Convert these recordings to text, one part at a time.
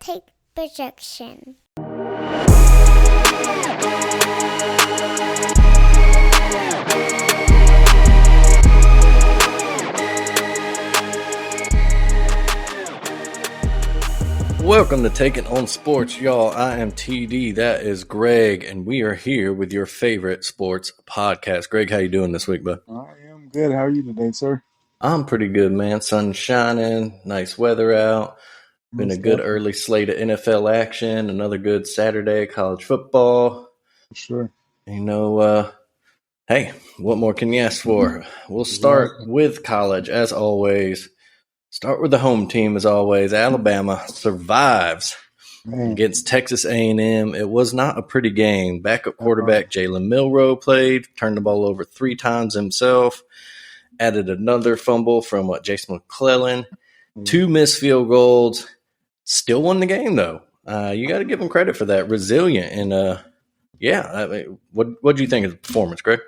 take projection. Welcome to Taking on Sports, y'all. I am TD. That is Greg, and we are here with your favorite sports podcast. Greg, how you doing this week, bud? I am good. How are you today, sir? I'm pretty good, man. Sun's shining, nice weather out. Been a good early slate of NFL action. Another good Saturday college football. For sure. Hey, what more can you ask for? We'll start with college, as always. Start with the home team, as always. Alabama survives against Texas A&M. It was not a pretty game. Backup quarterback Jalen Milroe played, turned the ball over 3 times himself, added another fumble from Jason McClellan, 2 missed field goals. Still won the game, though. You got to give him credit for that. Resilient. And, what do you think of the performance, Greg?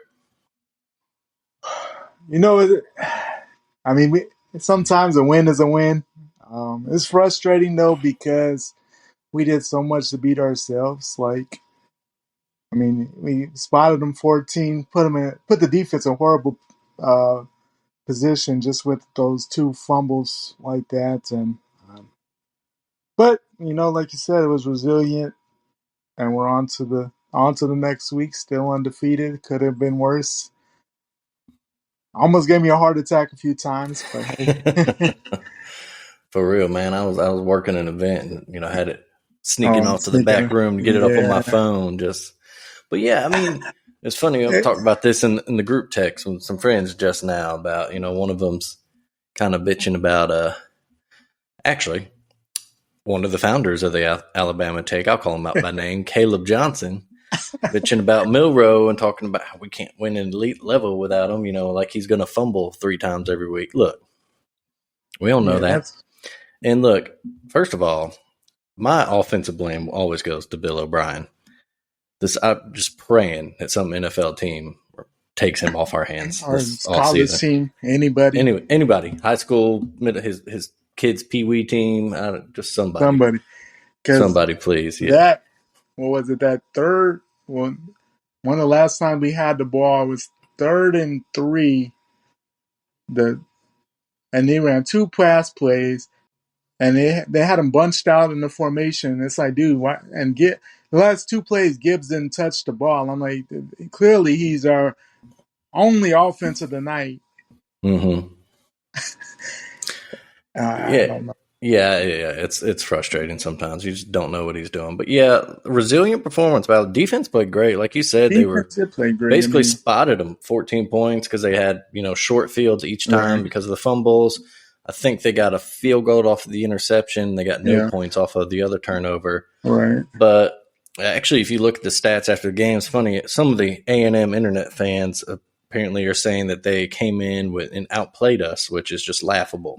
Sometimes a win is a win. It's frustrating, though, because we did so much to beat ourselves. We spotted them 14, put the defense in a horrible position just with those 2 fumbles like that. But like you said, it was resilient, and we're on to the next week. Still undefeated. Could have been worse. Almost gave me a heart attack a few times, but hey. For real, man. I was working an event and I had it sneaking off to the back room to get it up on my phone. But it's funny. I talked about this in the group text with some friends just now about one of them's kind of bitching about actually one of the founders of the Alabama Take. I'll call him out by name, Caleb Johnson. Bitching about Milroe and talking about how we can't win an elite level without him, like he's going to fumble 3 times every week. Look, we all know that. And look, first of all, my offensive blame always goes to Bill O'Brien. I'm just praying that some NFL team takes him off our hands. Or his college team, anybody. Anybody. High school, his kids' peewee team, just somebody. Somebody, please. Yeah. What was it, that third one? One of the last time we had the ball was 3rd and 3. And they ran 2 pass plays, and they had them bunched out in the formation. It's like, dude, why? And the last 2 plays, Gibbs didn't touch the ball. I'm like, clearly he's our only offense of the night. Mm-hmm. I don't know. Yeah, it's frustrating sometimes. You just don't know what he's doing. But yeah, resilient performance. Well, defense played great. Like you said, they were basically spotted them 14 points because they had, short fields each time because of the fumbles. I think they got a field goal off of the interception. They got no points off of the other turnover. Right. But actually, if you look at the stats after the game, it's funny. Some of the A&M internet fans apparently are saying that they came in and outplayed us, which is just laughable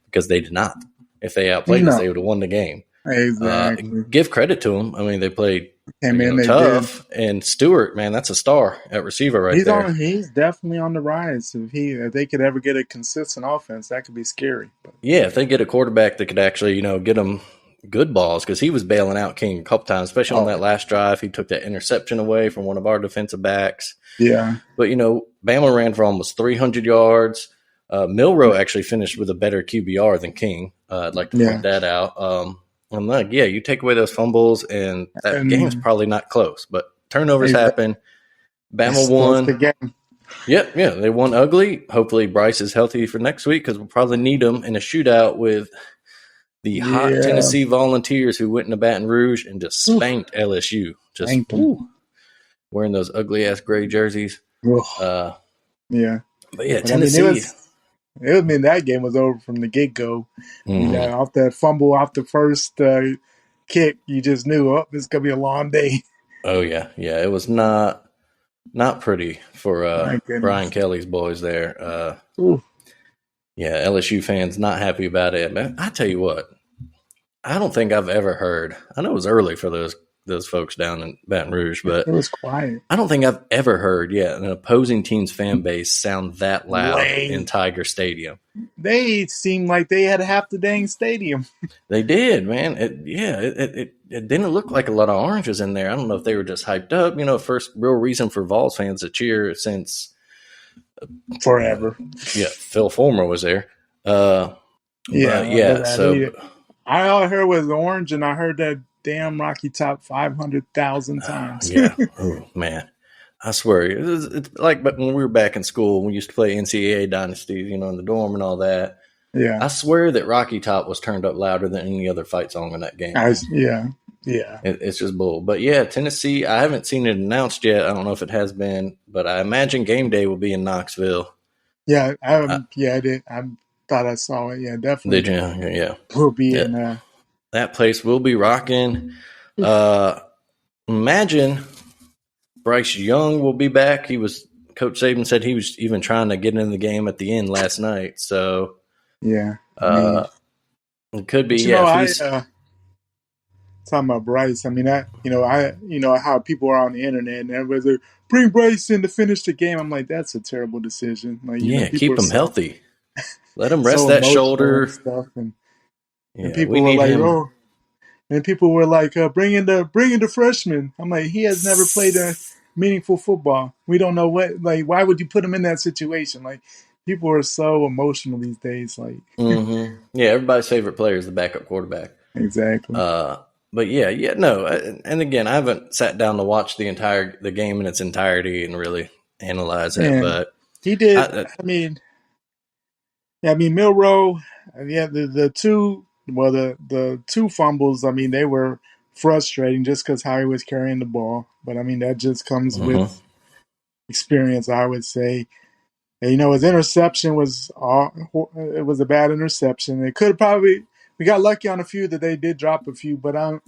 because they did not. If they outplayed us, they would have won the game. Exactly. Give credit to them. I mean, they played tough. And Stewart, man, that's a star at receiver there. He's definitely on the rise. If they could ever get a consistent offense, that could be scary. But. Yeah, if they get a quarterback that could actually, get them good balls, because he was bailing out King a couple times, especially on that last drive. He took that interception away from one of our defensive backs. Yeah. But, Bama ran for almost 300 yards. Milroe actually finished with a better QBR than King. I'd like to point that out. I'm like, you take away those fumbles, and that game's probably not close. But turnovers happen. Bama won. The game. Yep, they won ugly. Hopefully Bryce is healthy for next week because we'll probably need him in a shootout with the hot Tennessee Volunteers who went into Baton Rouge and just spanked LSU. Just wearing those ugly-ass gray jerseys. Yeah. But Tennessee – it would mean that game was over from the get-go. Mm-hmm. Off that fumble, off the first kick, you just knew, this is going to be a long day. Oh, yeah. Yeah, it was not pretty for Brian Kelly's boys there. LSU fans not happy about it. Man, I tell you what, I don't think I've ever heard – I know it was early for those those folks down in Baton Rouge, but it was quiet. I don't think I've ever heard an opposing team's fan base sound that loud in Tiger Stadium. They seemed like they had half the dang stadium. They did, man. It didn't look like a lot of oranges in there. I don't know if they were just hyped up. First real reason for Vols fans to cheer since forever. Phil Fulmer was there. So I heard was orange, and I heard that damn Rocky Top 500,000 times. Oh man, I swear it's like, but when we were back in school, we used to play NCAA dynasties, in the dorm and all that. Yeah, I swear that Rocky Top was turned up louder than any other fight song in that game. It's just bull. But Tennessee, I haven't seen it announced yet. I don't know if it has been, but I imagine game day will be in Knoxville. Yeah, I did. I thought I saw it. Yeah, definitely. Did you? Yeah, we'll be in. That place will be rocking. Imagine Bryce Young will be back. Coach Saban said he was even trying to get in the game at the end last night. So it could be. Talking about Bryce. I mean, how people are on the internet and everybody's like, bring Bryce in to finish the game. I'm like, that's a terrible decision. Like, keep him healthy. Let him rest that shoulder. And people were like, and people were like, bring in the freshman. I'm like, he has never played a meaningful football. We don't know why would you put him in that situation? Like, people are so emotional these days. Like, everybody's favorite player is the backup quarterback. Exactly. But no. And again, I haven't sat down to watch the game in its entirety and really analyze it. But he did. Milroe. The two fumbles. I mean, they were frustrating just because how he was carrying the ball. But I mean, that just comes with experience, I would say. And, his interception was a bad interception. It could probably. We got lucky on a few that they did drop a few, but at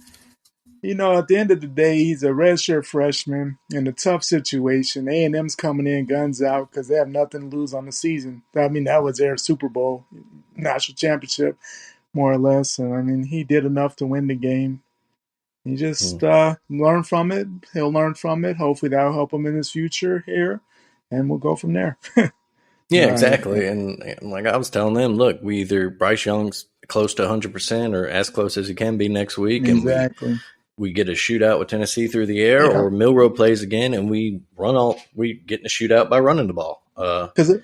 the end of the day, he's a redshirt freshman in a tough situation. A&M's coming in guns out because they have nothing to lose on the season. I mean, that was their Super Bowl, national championship, more or less. And I mean, he did enough to win the game. He just learned from it. He'll learn from it. Hopefully, that'll help him in his future here, and we'll go from there. Yeah, exactly. And like I was telling them, look, we either Bryce Young's close to 100% or as close as he can be next week. Exactly. And we get a shootout with Tennessee through the air, or Milroe plays again and we get in a shootout by running the ball. Because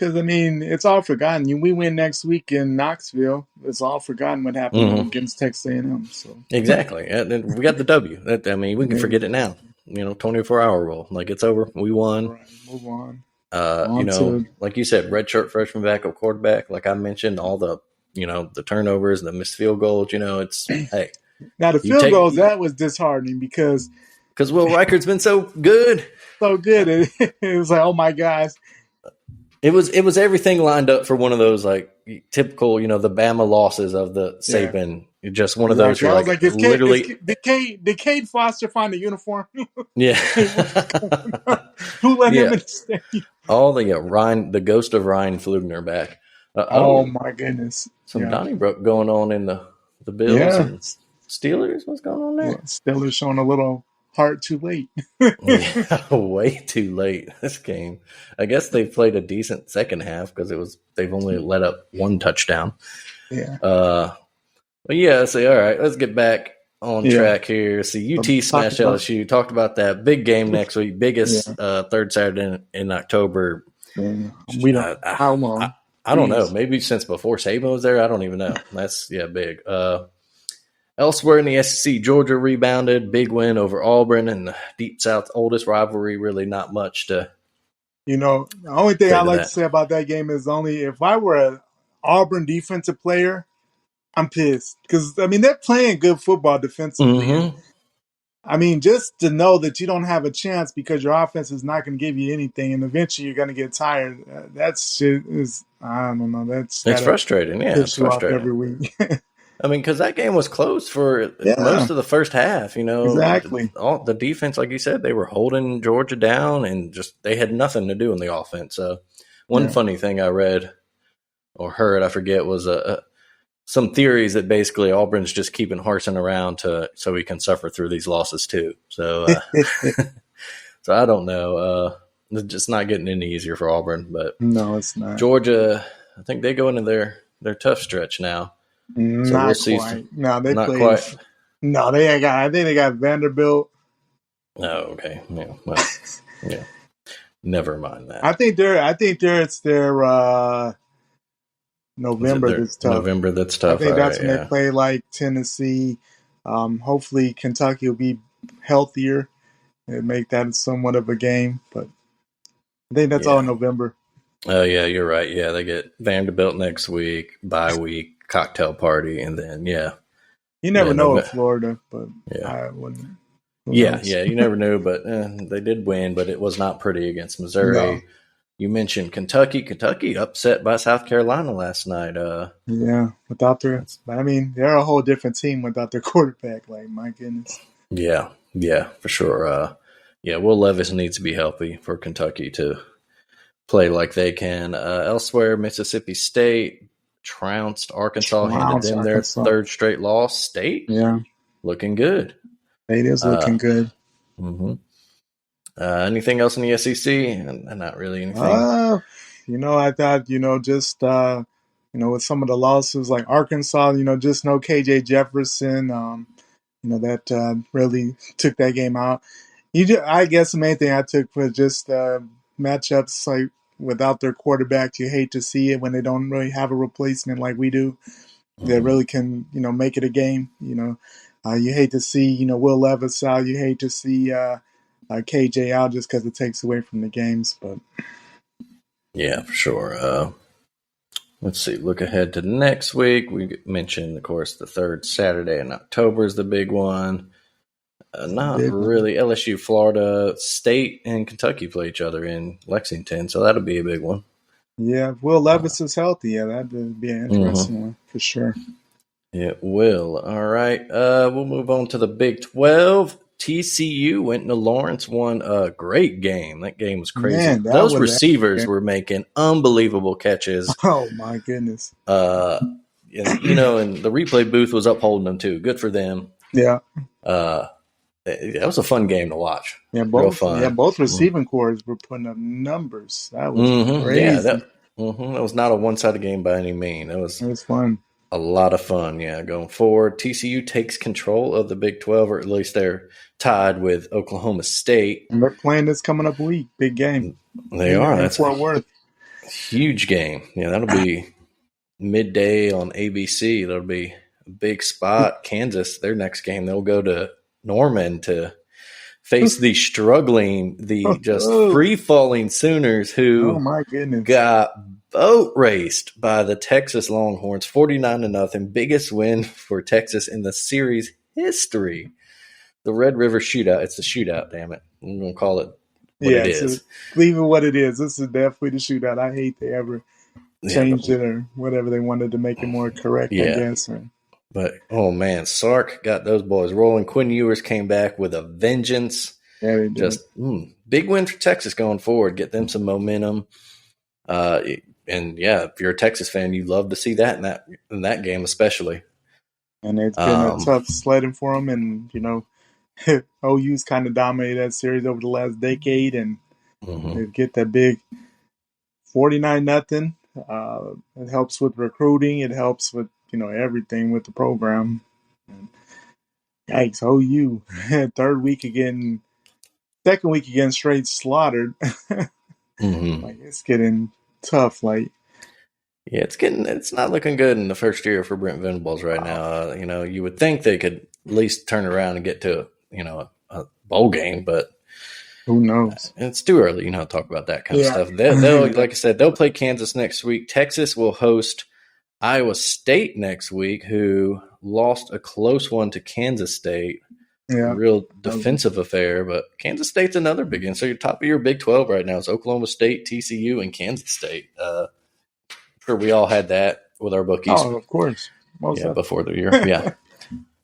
I mean, it's all forgotten. We win next week in Knoxville. It's all forgotten what happened against Texas A&M. So exactly. And we got the W. We can forget it now. 24-hour rule. Like, it's over. We won. Right. Move on. Like you said, redshirt freshman backup quarterback. Like I mentioned, all the the turnovers, the missed field goals. It's hey. Now the field goals, that was disheartening because Will Reichard's been so good. It was like, oh my gosh. It was everything lined up for one of those like typical, the Bama losses of the Saban. Just one of those. I was like, did Cade Foster find a uniform? Yeah. Who let him in the stadium? The ghost of Ryan Flugner back. Oh my goodness. Some Donnybrook going on in the Bills and Steelers. What's going on there? Steelers showing a little heart too late. Way too late. This game. I guess they played a decent second half because they've only let up one touchdown. Yeah. But all right, let's get back on track here. See, UT smashed LSU. Talked about that big game next week, biggest third Saturday in October. We don't. How long? I don't know. Maybe since before Saban was there. I don't even know. That's big. Elsewhere in the SEC, Georgia rebounded, big win over Auburn, and the Deep South oldest rivalry. Really, not much to. The only thing I like to say about that game is if I were an Auburn defensive player, I'm pissed because they're playing good football defensively. I mean, just to know that you don't have a chance because your offense is not going to give you anything, and eventually you're going to get tired. That shit is, I don't know. It's frustrating. Yeah, it's frustrating every week. Because that game was close for most of the first half. Exactly. The defense, like you said, they were holding Georgia down, and just they had nothing to do in the offense. One funny thing I read or heard, I forget, was some theories that basically Auburn's just keeping Harsin around so he can suffer through these losses too. So, so I don't know. It's just not getting any easier for Auburn, but no, it's not. Georgia, I think they go into their tough stretch now. Not so we'll see. Quite. No, they not played. Quite. No, they ain't got. I think they got Vanderbilt. Oh, okay. Yeah. Well, yeah. Never mind that. I think it's their November that's tough. November that's tough. I think that's when they play like Tennessee. Hopefully Kentucky will be healthier and make that somewhat of a game. But I think that's all in November. Oh, yeah, you're right. Yeah, they get Vanderbilt next week, bye week, cocktail party, and then, You never know in Florida, but I wouldn't. Yeah, you never knew, but they did win, but it was not pretty against Missouri. No. You mentioned Kentucky. Kentucky upset by South Carolina last night. Without their – I mean, they're a whole different team without their quarterback. Like, my goodness. Yeah, for sure. Will Levis needs to be healthy for Kentucky to play like they can. Elsewhere, Mississippi State trounced Arkansas, handed them their third straight loss. State, looking good. State is looking good. Mm-hmm. Anything else in the SEC? And not really anything. I thought, just with some of the losses like Arkansas, just no KJ Jefferson, that really took that game out. I guess the main thing I took was just matchups like without their quarterback. You hate to see it when they don't really have a replacement like we do that really can, make it a game. You hate to see, Will Levis out. You hate to see KJ out just because it takes away from the games. But yeah, for sure. Let's see. Look ahead to next week. We mentioned, of course, the third Saturday in October is the big one. Not really. LSU, Florida State, and Kentucky play each other in Lexington, so that'll be a big one. Yeah, if Will Levis is healthy, that'd be an interesting one for sure. It will. All right. We'll move on to the Big 12. TCU went into Lawrence, won a great game. That game was crazy. Man, those receivers were making unbelievable catches. Oh, my goodness. And the replay booth was upholding them, too. Good for them. Yeah. That was a fun game to watch. Yeah, both receiving cores were putting up numbers. That was crazy. Yeah, that was not a one-sided game by any means. It was fun. A lot of fun, going forward. TCU takes control of the Big 12, or at least they're tied with Oklahoma State. And they're playing this coming up week. Big game. They are. That's Fort Worth. Huge game. Yeah, that'll be midday on ABC. That'll be a big spot. Kansas, their next game, they'll go to Norman to face the just free-falling Sooners who got boat raced by the Texas Longhorns, 49-0, biggest win for Texas in the series history. The Red River Shootout. It's a shootout, damn it. I'm going to call it what it is. Leave it what it is. This is definitely the shootout. I hate they ever changed it or whatever they wanted to make it more correct, I guess. But, oh, man, Sark got those boys rolling. Quinn Ewers came back with a vengeance. Yeah, they did. Just big win for Texas going forward. Get them some momentum. And, if you're a Texas fan, you love to see that in that game especially. And it's been a tough sledding for them. And, OU's kind of dominated that series over the last decade. And they get that big 49-0. It helps with recruiting. It helps with, everything with the program. And, yikes, OU. Second week again, straight slaughtered. Like, it's getting tough. Like, it's not looking good in the first year for Brent Venables right now. You would think they could at least turn around and get to a bowl game, but who knows? It's too early, to talk about that kind of stuff. They'll like I said, they'll play Kansas next week. Texas will host Iowa State next week, who lost a close one to Kansas State. Yeah. A real defensive affair, but Kansas State's another big one. So your top of your Big 12 right now is Oklahoma State, TCU, and Kansas State. Sure, we all had that with our bookies. Oh, of course. Before the year. Yeah,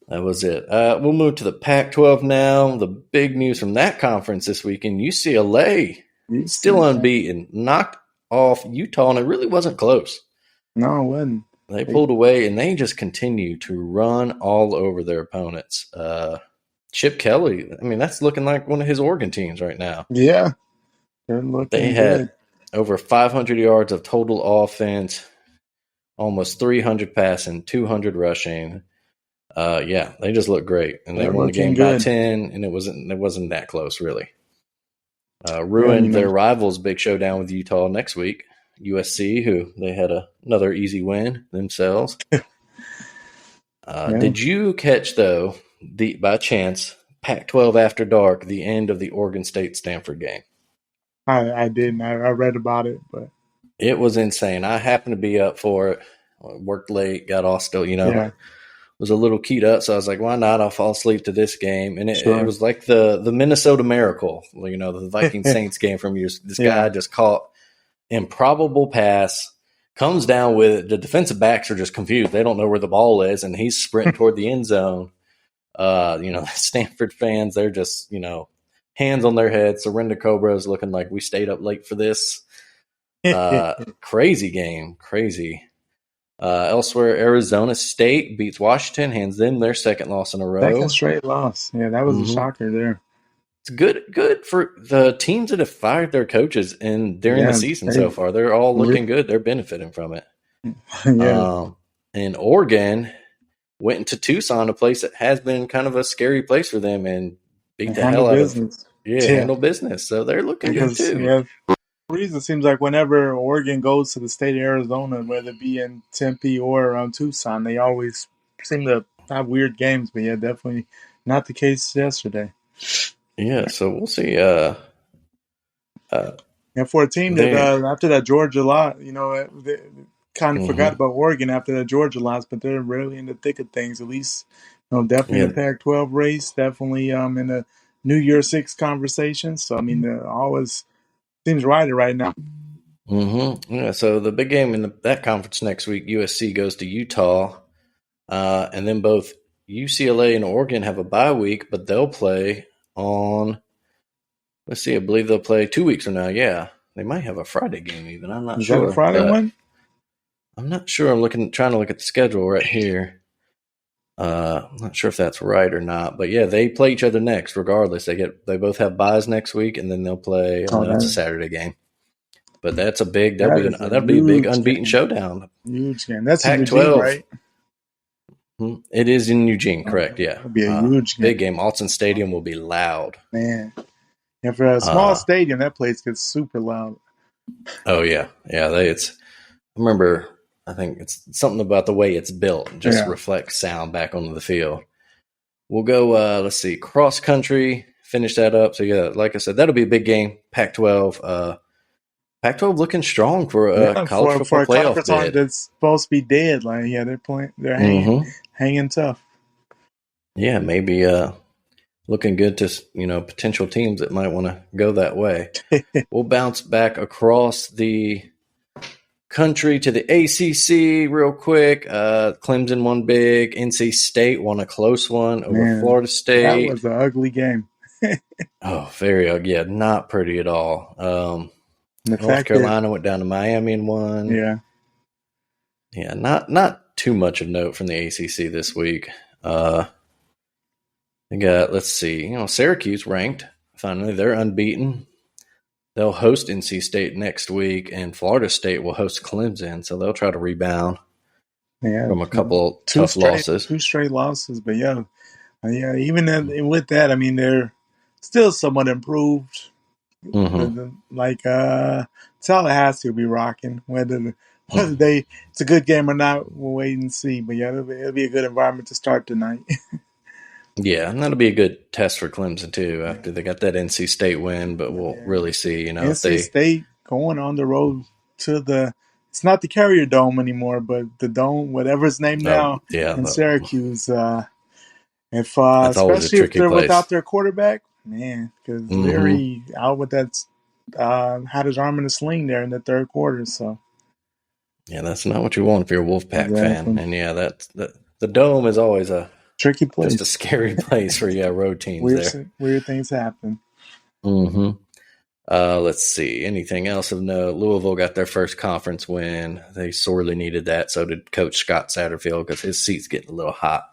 that was it. We'll move to the Pac-12 now. The big news from that conference this weekend, UCLA, still unbeaten, knocked off Utah, and it really wasn't close. No, it wasn't. They pulled away, and they just continue to run all over their opponents. Chip Kelly, I mean, that's looking like one of his Oregon teams right now. Yeah, they're looking They good. had over 500 yards of total offense, almost 300 passing, 200 rushing. Yeah, they just look great, and they won the game by 10, and it wasn't that close, really. Ruined their rivals' big showdown with Utah next week. USC, who they had another easy win themselves. Did you catch, though, by chance, Pac-12 After Dark, the end of the Oregon State-Stanford game? I didn't. I read about it, but it was insane. I happened to be up for it. Worked late, got off still, was a little keyed up, so I was like, why not? I'll fall asleep to this game. And it was like the Minnesota Miracle, the Viking Saints game from years. This guy just caught improbable pass, comes down with it. The defensive backs are just confused. They don't know where the ball is, and he's sprinting toward the end zone. Stanford fans, they're just, hands on their heads. Surrender Cobras looking like we stayed up late for this. Crazy game. Crazy. Elsewhere, Arizona State beats Washington, hands them their second loss in a row. Second straight loss. Yeah, that was a shocker there. It's good for the teams that have fired their coaches during the season so far. They're all looking good. They're benefiting from it. And Oregon went into Tucson, a place that has been kind of a scary place for them, and beat the hell out of handle business. So they're looking good too. Yeah. Reason it seems like whenever Oregon goes to the state of Arizona, whether it be in Tempe or Tucson, they always seem to have weird games. But yeah, definitely not the case yesterday. Yeah, so we'll see. And for a team that after that Georgia loss, they kind of forgot about Oregon after that Georgia loss, but they're really in the thick of things. At least, definitely in the Pac-12 race, definitely in the New Year Six conversation. So I mean, always seems right now. Yeah, so the big game in that conference next week, USC goes to Utah, and then both UCLA and Oregon have a bye week, but they'll play on. Let's see, I believe they'll play 2 weeks from now. Yeah, they might have a Friday game even. I'm not sure. Is that a Friday one? I'm not sure. I'm trying to look at the schedule right here. I'm not sure if that's right or not, but yeah, they play each other next. Regardless, they both have byes next week, and then they'll play. That's a Saturday game, but that's a big. That'll be a big unbeaten showdown. Huge game. That's Pac-12, right? It is in Eugene, correct? Yeah, it'll be a huge game. Big game. Alton Stadium will be loud. Man, and for a small stadium, that place gets super loud. Oh yeah. I remember. I think it's something about the way it's built, just reflects sound back onto the field. We'll go, let's see, cross country, finish that up. So, yeah, like I said, that'll be a big game. Pac-12. Pac-12 looking strong for a college football playoff bid. That's supposed to be dead. Like, they're hanging tough. Yeah, maybe looking good to, potential teams that might want to go that way. We'll bounce back across the country to the ACC real quick. Clemson won big. NC State won a close one over Florida State. That was an ugly game. Very ugly. Yeah, not pretty at all. North Carolina went down to Miami and won. Yeah, not too much of note from the ACC this week. They got, let's see, Syracuse ranked. Finally, they're unbeaten. They'll host NC State next week, and Florida State will host Clemson, so they'll try to rebound from a couple tough losses. 2 straight losses, but even with that, I mean, they're still somewhat improved. Tallahassee will be rocking. Whether it's a good game or not, we'll wait and see. But it'll be a good environment to start tonight. Yeah, and that'll be a good test for Clemson, too, after they got that NC State win. But we'll really see, NC State going on the road to it's not the Carrier Dome anymore, but the Dome, whatever it's named now, in Syracuse. Especially if they're without their quarterback, man, because Leary out with that, had his arm in a sling there in the third quarter. So, yeah, that's not what you want if you're a Wolfpack fan. And the Dome is always a tricky place, just a scary place for road teams. Weird things happen. Let's see. Anything else of note? Louisville got their first conference win. They sorely needed that. So did Coach Scott Satterfield because his seat's getting a little hot.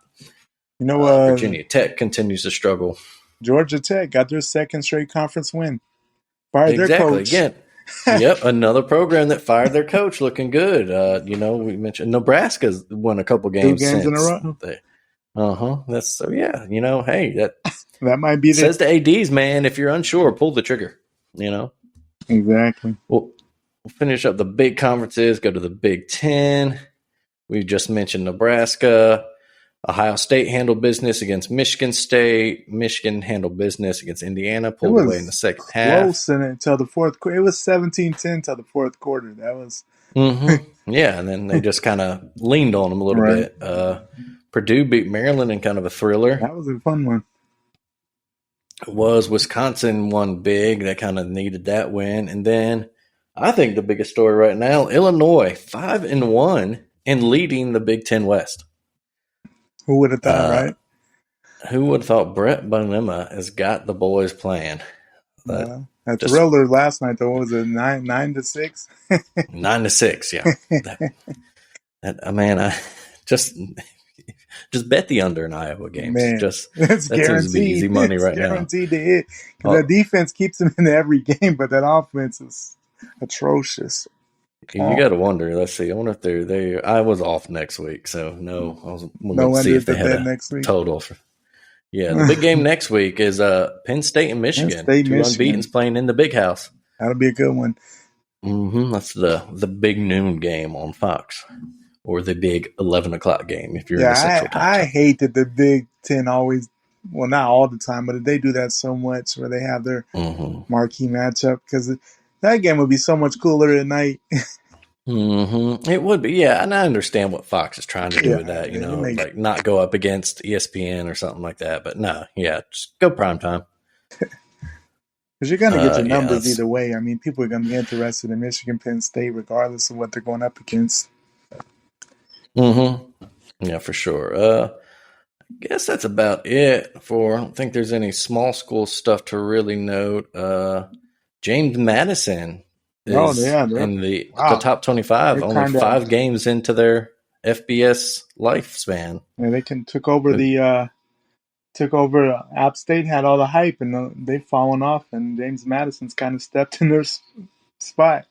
Virginia Tech continues to struggle. Georgia Tech got their second straight conference win. Fired their coach. Again. Yep, another program that fired their coach, looking good. We mentioned Nebraska's won a couple games, 2 games since. in a row. That's so. Yeah, hey, that might be says to ads, man. If you're unsure, pull the trigger. Exactly. We'll finish up the big conferences. Go to the Big Ten. We just mentioned Nebraska. Ohio State handled business against Michigan State. Michigan handled business against Indiana. Pulled away in the second half. Close until the fourth quarter. It was 17-10 till the fourth quarter. That was. Yeah, and then they just kind of leaned on them a little bit. Purdue beat Maryland in kind of a thriller. That was a fun one. It was. Wisconsin won big. They kind of needed that win. And then I think the biggest story right now, Illinois 5-1 and leading the Big Ten West. Who would have thought, right? Who would have thought Brett Bonema has got the boys playing? That thriller last night, though, was it 9-6? 9-6, yeah. I just bet the under in Iowa games. Man, that's guaranteed. Be easy money right now. Guaranteed to hit. The defense keeps them in every game, but that offense is atrocious. You got to wonder. Let's see. I wonder if they're. I was off next week, so no. I was going to see if they had a next week. Total. Yeah, the big game next week is Penn State and Michigan. Two unbeaten's playing in the Big House. That'll be a good one. That's the big noon game on Fox, or the big 11 o'clock game if you're in the Central Time. I hate that the Big Ten always. Well, not all the time, but they do that so much where they have their marquee matchup because that game would be so much cooler at night. It would be, yeah, and I understand what Fox is trying to do with that, like not go up against ESPN or something like that. But no, just go prime time. Because you're going to get your numbers either way. I mean, people are going to be interested in Michigan, Penn State, regardless of what they're going up against. Yeah, for sure. I guess that's about it. I don't think there's any small school stuff to really note. James Madison is in the top 25, only 5 games into their FBS lifespan. Yeah, they took over App State, had all the hype, and they've fallen off, and James Madison's kind of stepped in their spot.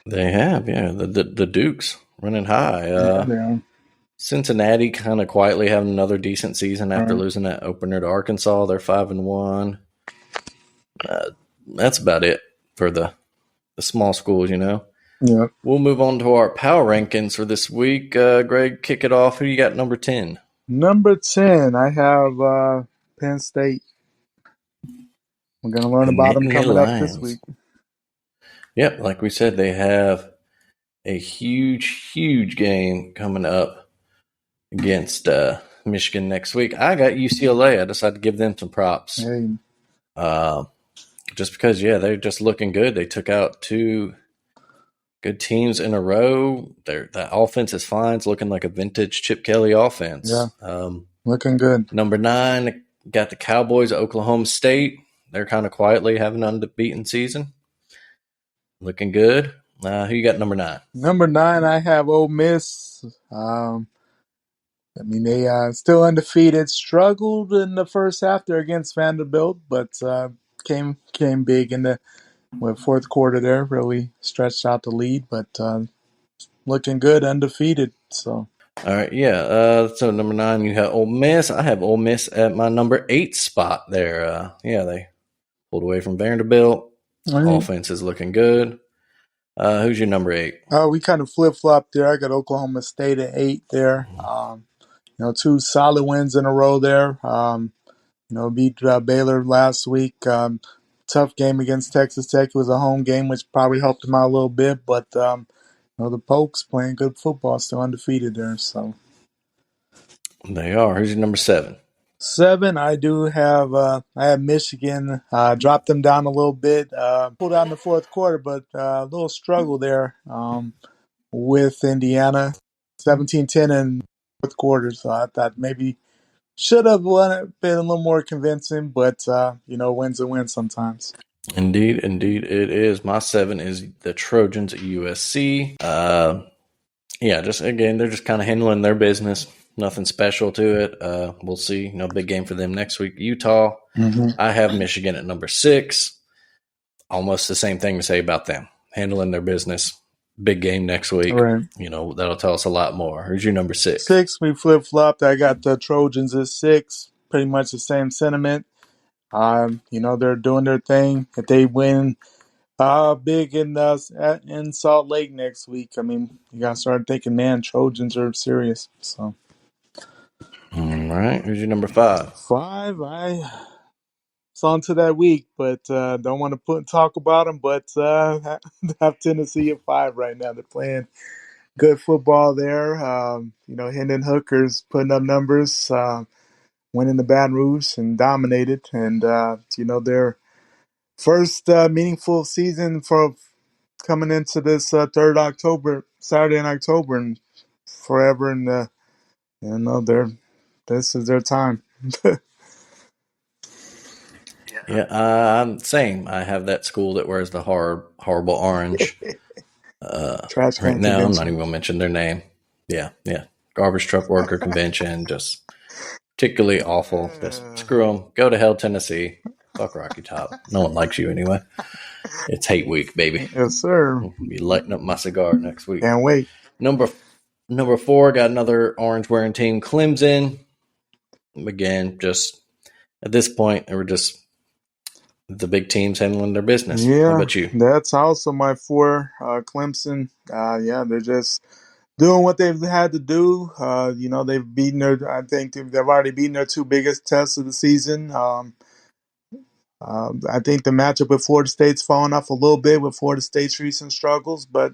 They have, yeah. The Dukes running high. They are. Cincinnati kind of quietly having another decent season after losing that opener to Arkansas. They're 5-1. That's about it for the small schools, Yeah. We'll move on to our power rankings for this week. Greg, kick it off. Who you got number 10? Number 10, I have Penn State. We're going to learn about them coming up this week. Yep, like we said, they have a huge, huge game coming up against Michigan next week. I got UCLA. I decided to give them some props. Hey. Just because, they're just looking good. They took out 2 good teams in a row. That offense is fine. It's looking like a vintage Chip Kelly offense. Yeah, looking good. Number 9, got the Cowboys at Oklahoma State. They're kind of quietly having an unbeaten season. Looking good. Who you got number 9? Number 9, I have Ole Miss. They still undefeated. Struggled in the first half there against Vanderbilt, but came big in the fourth quarter there. Really stretched out the lead, but looking good, undefeated. So. All right, yeah. So number 9, you have Ole Miss. I have Ole Miss at my number 8 spot there. They pulled away from Vanderbilt. Offense is looking good. Who's your number 8? We kind of flip-flopped there. I got Oklahoma State at 8 there. 2 solid wins in a row there. Beat Baylor last week. Tough game against Texas Tech. It was a home game, which probably helped them out a little bit. But, the Pokes playing good football, still undefeated there. So they are. Who's your number 7? 7, I do have I have Michigan. Dropped them down a little bit. Pulled out in the fourth quarter, but a little struggle there with Indiana. 17-10 in the fourth quarter, so I thought maybe should have been a little more convincing, but, win's a win sometimes. Indeed it is. My 7 is the Trojans at USC. Just again, they're just kind of handling their business. Nothing special to it. We'll see. Big game for them next week. Utah. Mm-hmm. I have Michigan at number 6. Almost the same thing to say about them. Handling their business. Big game next week. Right. That'll tell us a lot more. Who's your number 6? 6, we flip-flopped. I got the Trojans at 6. Pretty much the same sentiment. They're doing their thing. If they win big in Salt Lake next week, I mean, you got to start thinking, man, Trojans are serious. So, All right. Who's your number 5? 5, it's on to that week, but don't want to talk about them, but have Tennessee at 5 right now. They're playing good football there. Hendon Hooker's putting up numbers, winning the Baton Rouge and dominated. And, their first meaningful season for coming into this Saturday in October and forever. And, this is their time. Yeah, same. I have that school that wears the horrible orange. Trash Right can now, I'm convention. not even going to mention their name. Yeah. Garbage truck worker convention, just particularly awful. Just screw them. Go to hell, Tennessee. Fuck Rocky Top. No one likes you anyway. It's hate week, baby. Yes, sir. I'll be lighting up my cigar next week. Can't wait. Number 4, got another orange wearing team, Clemson. Again, just at this point, they were just the big teams handling their business. Yeah, how about you? That's also my 4. Clemson. They're just doing what they've had to do. They've beaten I think they've already beaten their 2 biggest tests of the season. I think the matchup with Florida State's fallen off a little bit with Florida State's recent struggles, but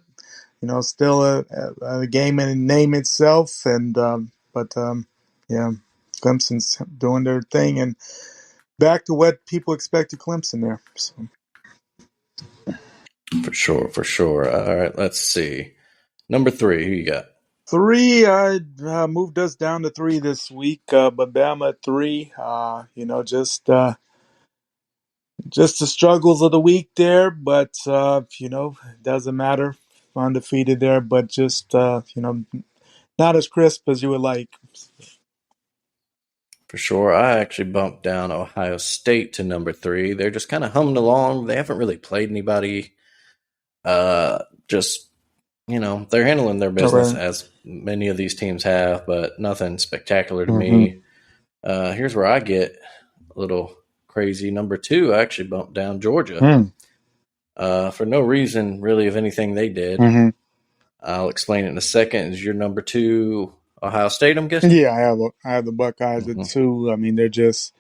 still a game in name itself. And Clemson's doing their thing and back to what people expected Clemson there. So. For sure. All right, let's see. Number 3, who you got? 3, I moved us down to 3 this week, but Bama at 3. Just the struggles of the week there, but it doesn't matter. Undefeated there, but just not as crisp as you would like. For sure. I actually bumped down Ohio State to number 3. They're just kind of humming along. They haven't really played anybody. They're handling their business as many of these teams have, but nothing spectacular to me. Here's where I get a little crazy. Number 2, I actually bumped down Georgia. For no reason, really, of anything they did. I'll explain it in a second. Is your number 2 Ohio State, I'm guessing? Yeah, I have the Buckeyes at 2. I mean, they're just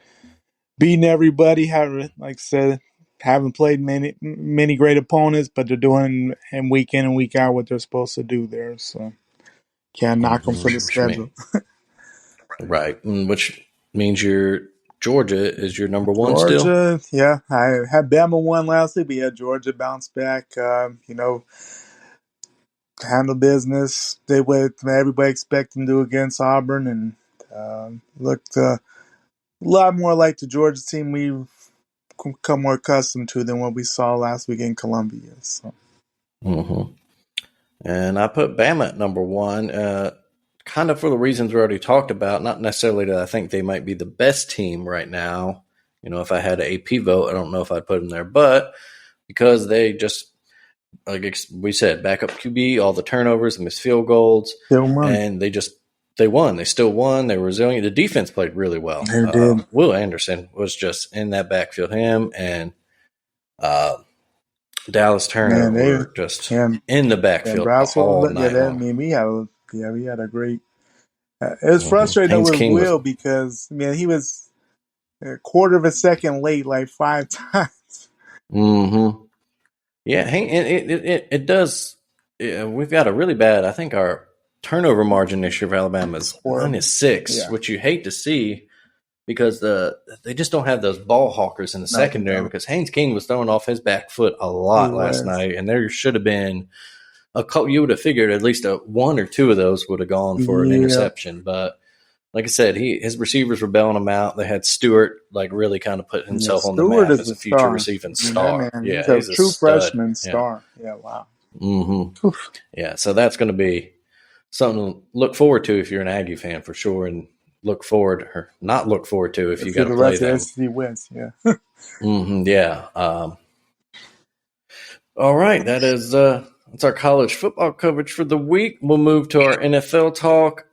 beating everybody. Like I said, haven't played many great opponents, but they're doing in week in and week out what they're supposed to do there. So can't knock them for the schedule. Right, which means your Georgia is your number 1 Georgia, still? Yeah. I had Bama won last week, but Georgia bounced back. Handle business. They what everybody expected them to do against Auburn, and looked a lot more like the Georgia team we've become more accustomed to than what we saw last week in Columbia. So. And I put Bama at number 1, kind of for the reasons we already talked about. Not necessarily that I think they might be the best team right now. If I had an AP vote, I don't know if I'd put them there, but because they just, like we said, backup QB, all the turnovers, the missed field goals, and they won. They still won. They were resilient. The defense played really well. They did. Will Anderson was just in that backfield. Him and Dallas Turner were just in the backfield all night long. We had a great. It was frustrating with Will because he was a quarter of a second late like 5 times. Yeah, it does. We've got a really bad. I think our turnover margin this year for Alabama is -6, which you hate to see because they just don't have those ball hawkers in the secondary. Because Haynes King was throwing off his back foot a lot last night, and there should have been a couple. You would have figured at least 1 or 2 of those would have gone for an interception, but like I said, his receivers were bailing him out. They had Stewart really kind of put himself on the Stewart map is as a a future star. receiving That star. man, Yeah, he's a he's a true stud. freshman Yeah. star. Yeah, wow. Mm-hmm. Yeah, so that's going to be something to look forward to if you're an Aggie fan for sure, and not look forward to if you got to the play rest of them. SEC West, yeah. Yeah. All right, that's our college football coverage for the week. We'll move to our NFL talk.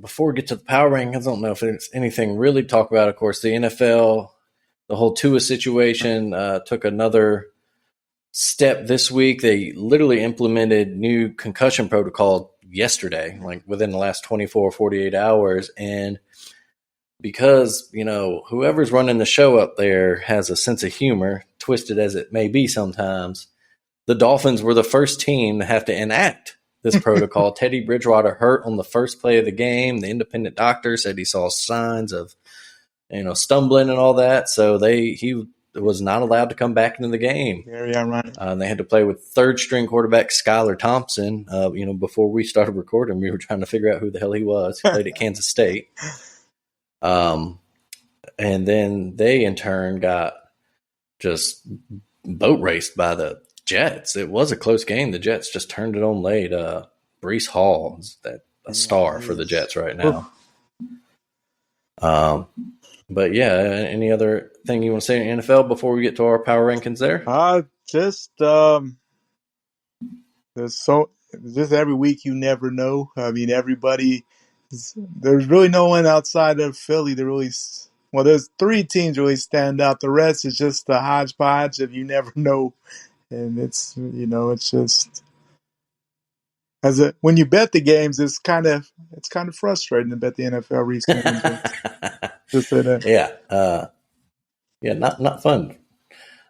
Before we get to the power rankings, I don't know if there's anything really to talk about. Of course, the NFL, the whole Tua situation took another step this week. They literally implemented new concussion protocol yesterday, like within the last 24 or 48 hours. And because, whoever's running the show up there has a sense of humor, twisted as it may be sometimes, the Dolphins were the first team to have to enact this protocol. Teddy Bridgewater hurt on the first play of the game. The independent doctor said he saw signs of, stumbling and all that. So he was not allowed to come back into the game. Very ironic. They had to play with third-string quarterback Skylar Thompson. Before we started recording, we were trying to figure out who the hell he was. He played at Kansas State. And then they, in turn, got just boat raced by the Jets. It was a close game. The Jets just turned it on late. Breece Hall is a star for the Jets right now. But yeah, any other thing you want to say in NFL before we get to our power rankings there? Just every week you never know. I mean, there's really no one outside of Philly that really. Well, there's 3 teams really stand out. The rest is just a hodgepodge of you never know, and it's just when you bet the games, it's kind of frustrating to bet the NFL recent games. Just say that. Yeah, not fun.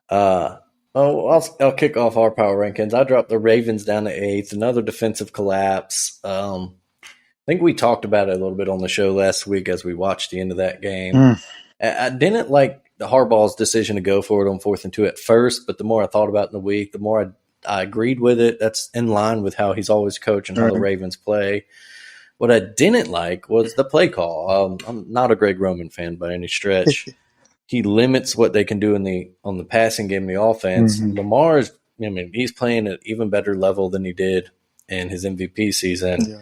I'll kick off our power rankings. I dropped the Ravens down to 8th. Another defensive collapse. I think we talked about it a little bit on the show last week as we watched the end of that game. I didn't like the Harbaugh's decision to go for it on 4th and 2 at first, but the more I thought about it in the week, the more I agreed with it. That's in line with how he's always coached and how the Ravens play. What I didn't like was the play call. I'm not a Greg Roman fan by any stretch. He limits what they can do on the passing game, the offense. Lamar's, he's playing at an even better level than he did in his MVP season. Yeah.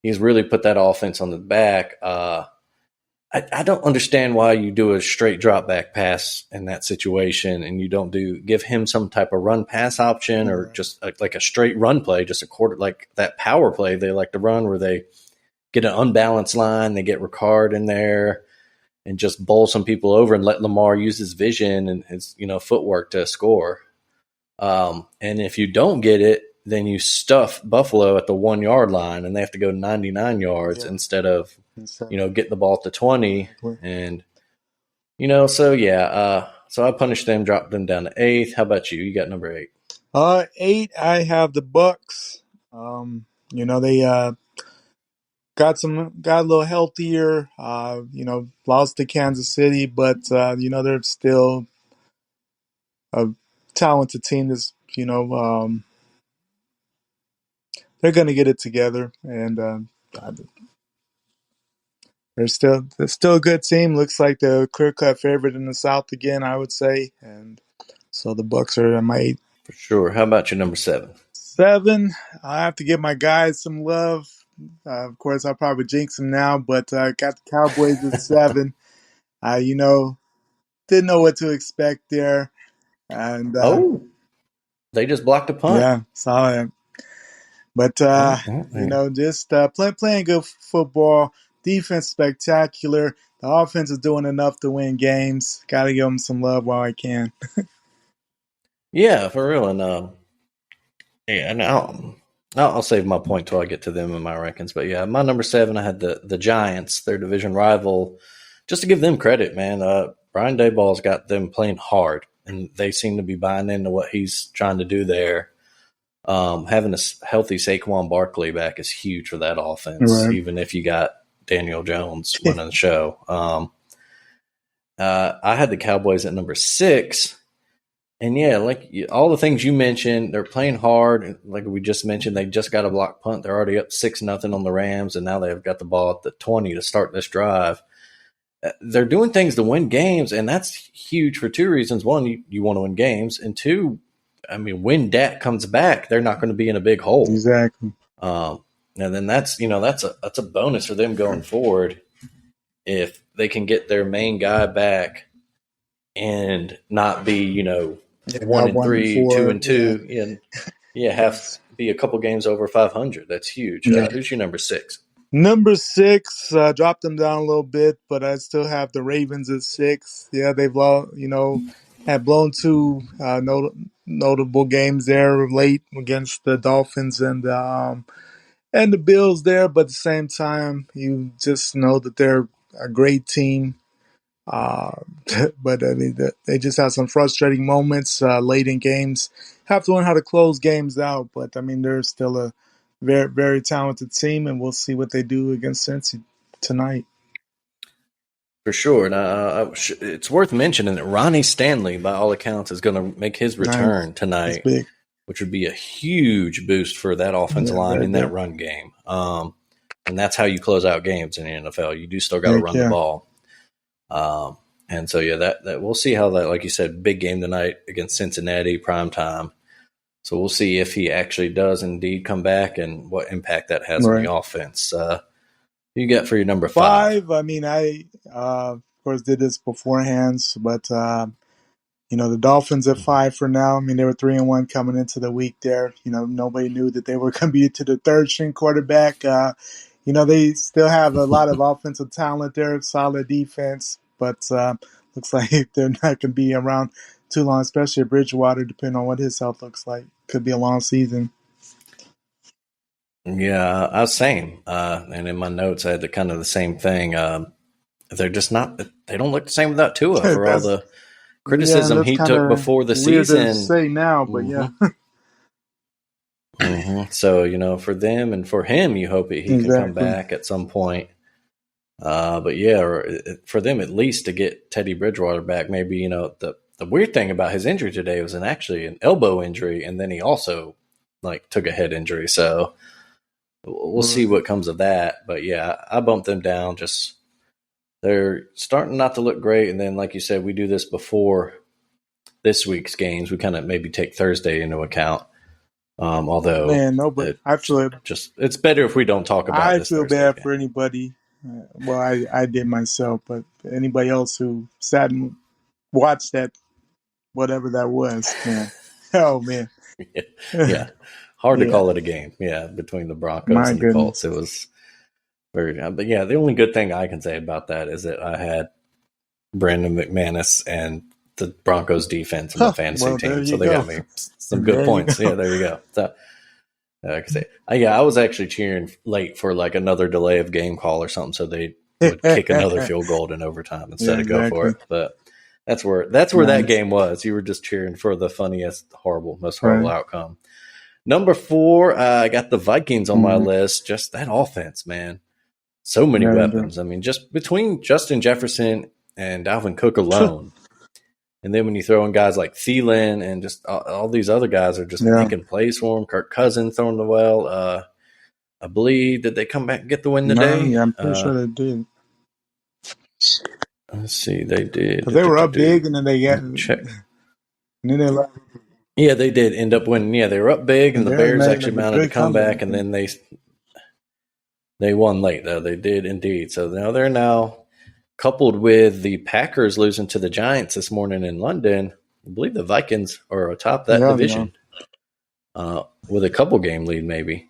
He's really put that offense on the back. I don't understand why you do a straight drop back pass in that situation and you don't give him some type of run pass option or just like a straight run play, just a quarter, like that power play they like to run where they get an unbalanced line, they get Ricard in there and just bowl some people over and let Lamar use his vision and his footwork to score. And if you don't get it, then you stuff Buffalo at the 1 yard line and they have to go 99 yards instead of getting the ball at the 20. And, so I punished them, dropped them down to 8th. How about you? You got number 8. 8, I have the Bucks. They got a little healthier, lost to Kansas City, but, they're still a talented team that's, they're going to get it together. And they're still a good team. Looks like the clear-cut favorite in the South again, I would say. And so the Bucks are my 8. For sure. How about your number 7? 7, I have to give my guys some love. Of course, I'll probably jinx them now, but I got the Cowboys at 7. Didn't know what to expect there. And they just blocked a punt. Yeah, saw it. But, just playing good football. Defense spectacular. The offense is doing enough to win games. Got to give them some love while I can. Yeah, for real. And I'll save my point till I get to them in my rankings. But yeah, my number 7, I had the Giants, their division rival. Just to give them credit, man. Brian Daboll's got them playing hard, and they seem to be buying into what he's trying to do there. Having a healthy Saquon Barkley back is huge for that offense, even if you got Daniel Jones running the show. I had the Cowboys at number 6. And yeah, like all the things you mentioned, they're playing hard. Like we just mentioned, they just got a block punt. They're already up 6-0 on the Rams, and now they've got the ball at the 20 to start this drive. They're doing things to win games, and that's huge for two reasons. One, you want to win games, and two, I mean, when Dak comes back, they're not going to be in a big hole. Exactly. And then that's a bonus for them going forward if they can get their main guy back and not be 1-3, 2-2, and have be a couple games over 500. That's huge. Who's your number 6? Number 6, dropped them down a little bit, but I still have the Ravens at 6. Yeah, they've had blown two notable games there late against the Dolphins and the Bills there, but at the same time, you just know that they're a great team. But I mean, they just have some frustrating moments late in games. Have to learn how to close games out, but I mean, they're still a very, very talented team, and we'll see what they do against Cincy tonight. For sure. And it's worth mentioning that Ronnie Stanley, by all accounts, is going to make his return tonight, which would be a huge boost for that offensive line in that run game. And that's how you close out games in the NFL. You do still got to run the ball. And so, that we'll see how that, like you said, big game tonight against Cincinnati, prime time. So we'll see if he actually does indeed come back and what impact that has on the offense. You got for your number 5? I mean, I, of course, did this beforehand, but, the Dolphins at 5 for now. I mean, they were 3-1 coming into the week there. Nobody knew that they were going to be to the third string quarterback. They still have a lot of offensive talent there, solid defense, but looks like they're not going to be around too long, especially at Bridgewater, depending on what his health looks like. Could be a long season. Yeah, I was same. And in my notes, I had kind of the same thing. They're just not – they don't look the same without Tua for all the criticism he took before the season. Weird to say now, but So, for them and for him, you hope he can come back at some point. But for them at least to get Teddy Bridgewater back, maybe, the weird thing about his injury today was actually an elbow injury, and then he also took a head injury. So we'll see what comes of that. But I bumped them down. Just they're starting not to look great. And then, like you said, we do this before this week's games. We kind of maybe take Thursday into account. Although, it's better if we don't talk about. I feel bad for anybody. Well, I did myself, but anybody else who sat and watched that, whatever that was, man. Oh man. Hard to call it a game. Between the Broncos and the Colts, it was very. But the only good thing I can say about that is that I had Brandon McManus and the Broncos defense in the fantasy team, so they got me some good points. There you go. So, I was actually cheering late for another delay of game call or something, so they would kick another field goal in overtime instead of go for it. But that's where that game was. You were just cheering for the funniest, most horrible outcome. Number 4, I got the Vikings on my list. Just that offense, man. So many weapons. I mean, just between Justin Jefferson and Dalvin Cook alone. And then when you throw in guys like Thielen and just all these other guys are just making plays for him. Kirk Cousins throwing the well. I believe, did they come back and get the win today? Yeah, I'm pretty sure they did. Let's see, they did. They were up big, and then they got check. And then they did end up winning. Yeah, they were up big, and the Bears actually mounted a comeback, and then they won late, though. They did indeed. So now they're coupled with the Packers losing to the Giants this morning in London. I believe the Vikings are atop that division with a couple game lead, maybe.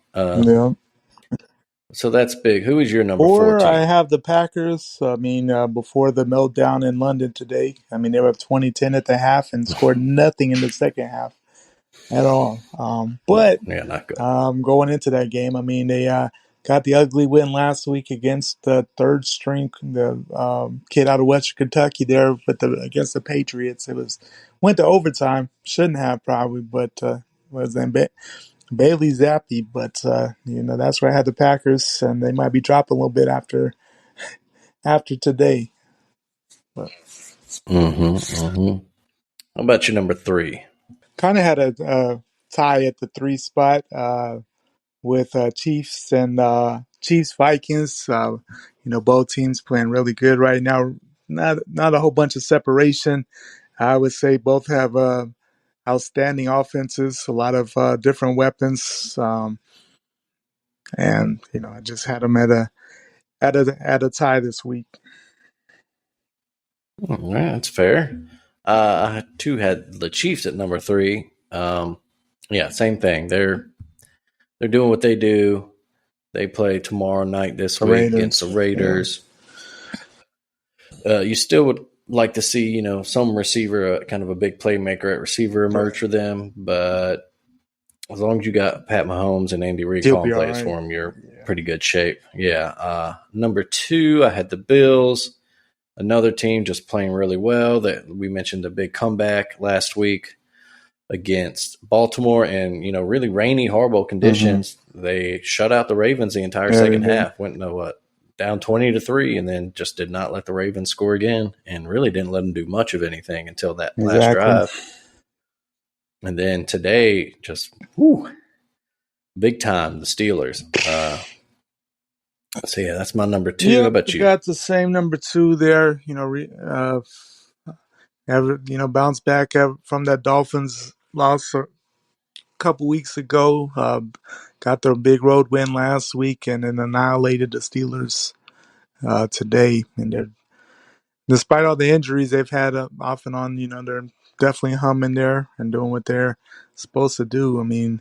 So that's big. Who is your number 4 team? I have the Packers. I mean, before the meltdown in London today, I mean, they were up 20-10 at the half and scored nothing in the second half at all. But not good. Going into that game, I mean, they got the ugly win last week against the third string, the kid out of Western Kentucky there, against the Patriots. Went to overtime. Shouldn't have probably, but was then Bailey Zappi. But that's where I had the Packers, and they might be dropping a little bit after today. But. How about your number 3? Kind of had a tie at the 3 spot with Chiefs and Chiefs Vikings. Both teams playing really good right now. Not a whole bunch of separation. I would say both have outstanding offenses, a lot of different weapons, and I just had them at a tie this week. All right, that's fair. I too had the Chiefs at number 3. Same thing. They're doing what they do. They play tomorrow night this week against the Raiders. Yeah. You still would like to see, some receiver, kind of a big playmaker at receiver emerge for them. But as long as you got Pat Mahomes and Andy Reid calling plays for them, you're pretty good shape. Yeah. Number 2, I had the Bills. Another team just playing really well. That we mentioned the big comeback last week against Baltimore, and really rainy, horrible conditions. Mm-hmm. They shut out the Ravens the entire second half. Went down 20-3, and then just did not let the Ravens score again, and really didn't let them do much of anything until that last drive. And then today, just big time, the Steelers. So that's my number 2. Yep, how about you? Got the same number 2 there. Bounce back from that Dolphins loss a couple weeks ago. Got their big road win last week, and then annihilated the Steelers today. And despite all the injuries they've had off and on, they're definitely humming there and doing what they're supposed to do. I mean,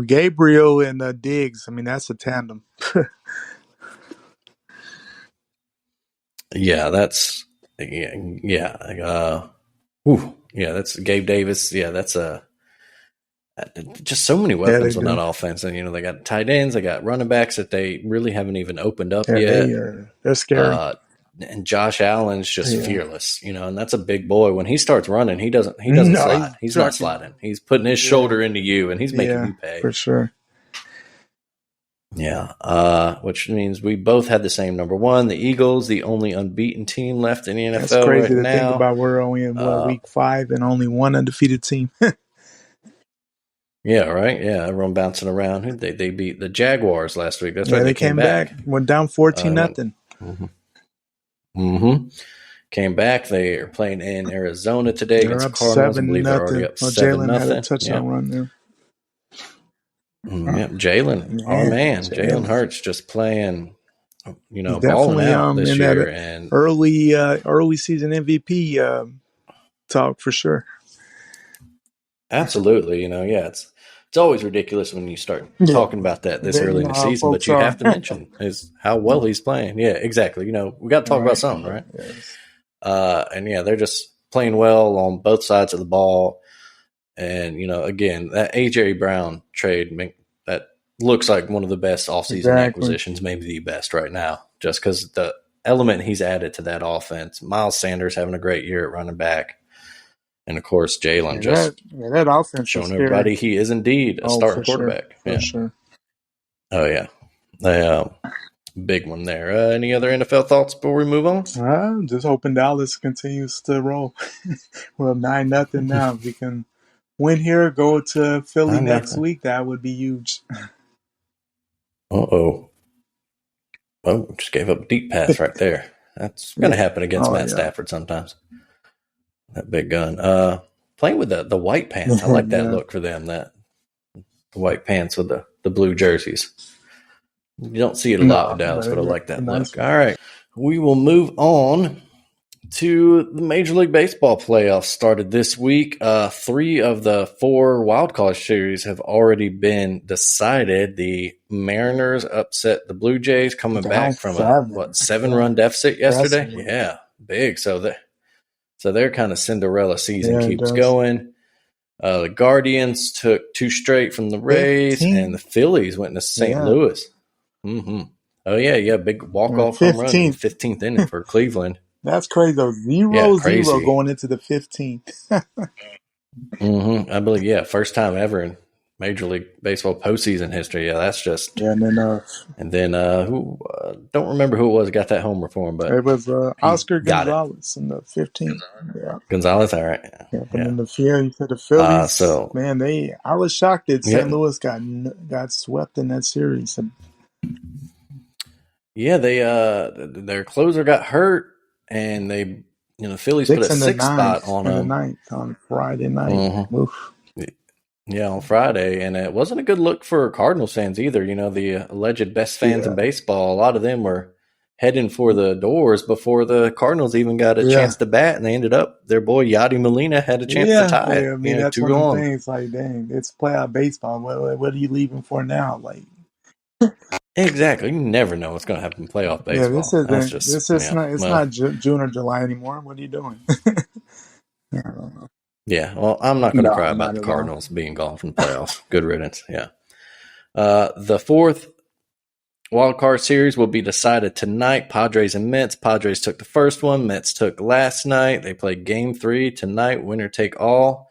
Gabriel and Diggs. I mean, that's a tandem. That's that's Gabe Davis. That's just so many weapons on that offense. And they got tight ends, they got running backs that they really haven't even opened up yet. They're scary. And Josh Allen's just fearless, and that's a big boy. When he starts running, he doesn't slide. He's not sliding. He's putting his shoulder into you, and he's making you pay. For sure. Yeah, which means we both had the same number 1. The Eagles, the only unbeaten team left in the NFL. That's crazy right to think about. We're only in week 5 and only one undefeated team. Yeah, right. Yeah, everyone bouncing around. They beat the Jaguars last week. That's right. They came back. Went down 14-0. Came back. They are playing in Arizona today against the Cardinals. I believe they're already up 7-0. Jalen had a touchdown run there. Jalen, our man, Jalen Hurts, just playing, balling out this year, and early season MVP talk for sure. Absolutely, it's always ridiculous when you start talking about that this early in the season, but you have to mention is how well he's playing. Yeah, exactly. We got to talk about something, right? Yes. They're just playing well on both sides of the ball. And, again, that A.J. Brown trade, that looks like one of the best offseason acquisitions, maybe the best right now, just because the element he's added to that offense. Miles Sanders having a great year at running back. And, of course, Jalen that offense showing everybody he is indeed a starting quarterback. For sure. Oh, yeah. Big one there. Any other NFL thoughts before we move on? Just hoping Dallas continues to roll. We're 9-0 now. If we can win here, go to Philly next week, that would be huge. Uh-oh. Oh, just gave up a deep pass right there. That's going to happen against Matt Stafford sometimes. That big gun. Playing with the white pants. I like that look for them, the white pants with the blue jerseys. You don't see it a lot with Dallas, but I like that look. All right. We will move on to the Major League Baseball playoffs started this week. 3 of the 4 wildcard series have already been decided. The Mariners upset the Blue Jays coming back from a 7-run deficit yesterday. Yeah, big. So their kind of Cinderella season keeps going. The Guardians took 2 straight from the Rays, and the Phillies went to St. Louis. Mm-hmm. Oh, yeah, big walk-off home run in the 15th inning for Cleveland. That's crazy, though. 0-0 going into the 15th. I believe, first time ever in Major League Baseball postseason history. Yeah, that's just. Yeah, and then who don't remember who it was that got that homer for him, but it was Oscar got it. Gonzalez in the 15th. Yeah. Gonzalez, all right. Yeah, but in the field, you said the Phillies. So man, I was shocked that St. yeah, Louis got swept in that series. yeah, they their closer got hurt, and they the Phillies put a 6th spot on in the them. ninth on Friday night. Mm-hmm. Oof. Yeah, on Friday, and it wasn't a good look for Cardinals fans either. The alleged best fans in baseball, a lot of them were heading for the doors before the Cardinals even got a chance to bat, and they ended up, their boy Yadi Molina had a chance to tie it. I mean, that's one 2-1. of the things, like, dang, it's playoff baseball. What are you leaving for now? Like, exactly. You never know what's going to happen in playoff baseball. It's not June or July anymore. What are you doing? I don't know. Yeah, well, I'm not going to cry about the Cardinals being gone from the playoffs. Good riddance, yeah. The 4th wild card series will be decided tonight. Padres and Mets. Padres took the first one. Mets took last night. They played Game 3 tonight. Winner take all.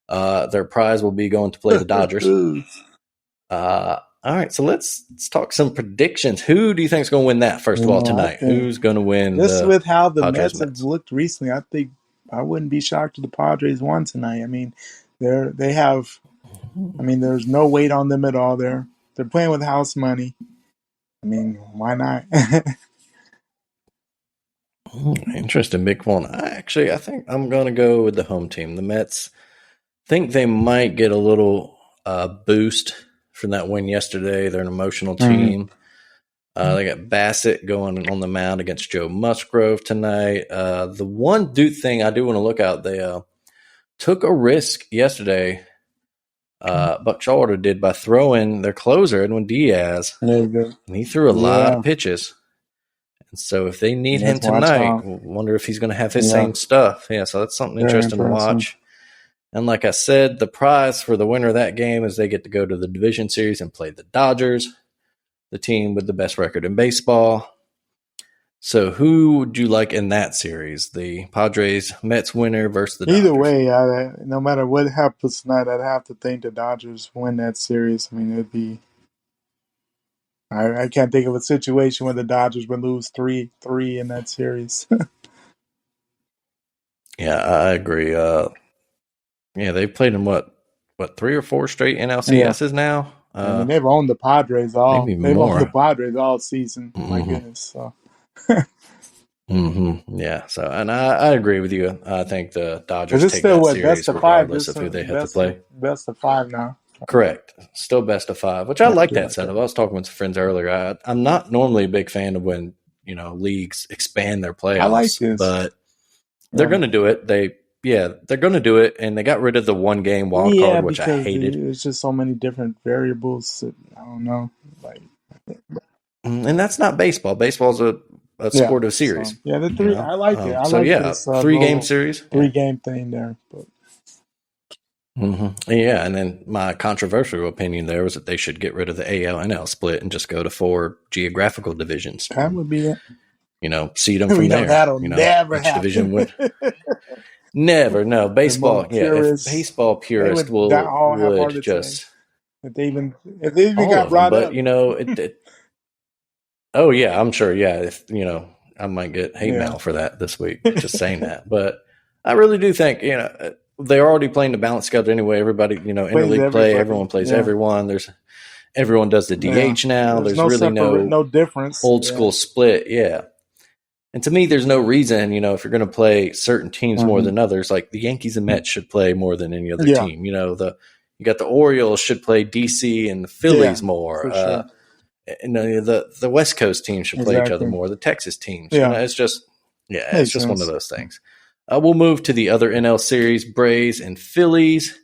Their prize will be going to play the Dodgers. All right, so let's talk some predictions. Who do you think is going to win that first of all tonight? Who's going to win? Just with how the Padres, Mets have looked recently, I think I wouldn't be shocked if the Padres won tonight. I mean, they have. I mean, there's no weight on them at all. They're playing with house money. I mean, why not? Interesting, big one. I think I'm going to go with the home team. The Mets think they might get a little boost from that win yesterday. They're an emotional team. They got Bassett going on the mound against Joe Musgrove tonight. The one thing I do want to look out, they took a risk yesterday. Buck Showalter did by throwing their closer, Edwin Diaz, and he threw a lot of pitches. And so if they need him tonight, wonder if he's going to have his same stuff. Yeah, so that's something interesting to watch. And like I said, the prize for the winner of that game is they get to go to the division series and play the Dodgers, the team with the best record in baseball. So who would you like in that series? The Padres Mets winner versus the Dodgers? Either way, no matter what happens tonight, I'd have to think the Dodgers win that series. I mean, it'd be. I can't think of a situation where the Dodgers would lose 3-3 in that series. Yeah, I agree. They've played in what 3 or 4 straight NLCSs now. I mean, they've owned the Padres all. Maybe they've more. owned the Padres all season. My goodness. So. Yeah. So, and I agree with you. I think the Dodgers take still that series regardless of who they have to play. Best of 5 now. Correct. Still best of 5, which I like that setup. I was talking with some friends earlier. I'm not normally a big fan of when leagues expand their playoffs. I like this, but they're going to do it. They're going to do it, and they got rid of the 1 game wild card, which I hated. There's just so many different variables. I don't know, and that's not baseball. Baseball's a sport of series. So, the 3. I like it. I like this 3-game series, 3-game thing there. But. Yeah, and then my controversial opinion there was that they should get rid of the AL-NL split and just go to 4 geographical divisions. That would be it. Seed them from there. That'll never happen. Division would never. No, baseball. If baseball purists would just if they even got brought up. But oh yeah, I'm sure. Yeah, if I might get hate mail for that this week. Just saying that, but I really do think they're already playing the balanced schedule anyway. Everybody, interleague play. Everyone plays everyone. Everyone does the DH now. There's really no difference. Old school split. Yeah. And to me, there's no reason, if you're going to play certain teams more than others, like the Yankees and Mets should play more than any other team. You got the Orioles should play DC and the Phillies more. Sure. And the West Coast teams should play each other more. The Texas teams. It's just one of those things. We'll move to the other NL series, Braves and Phillies.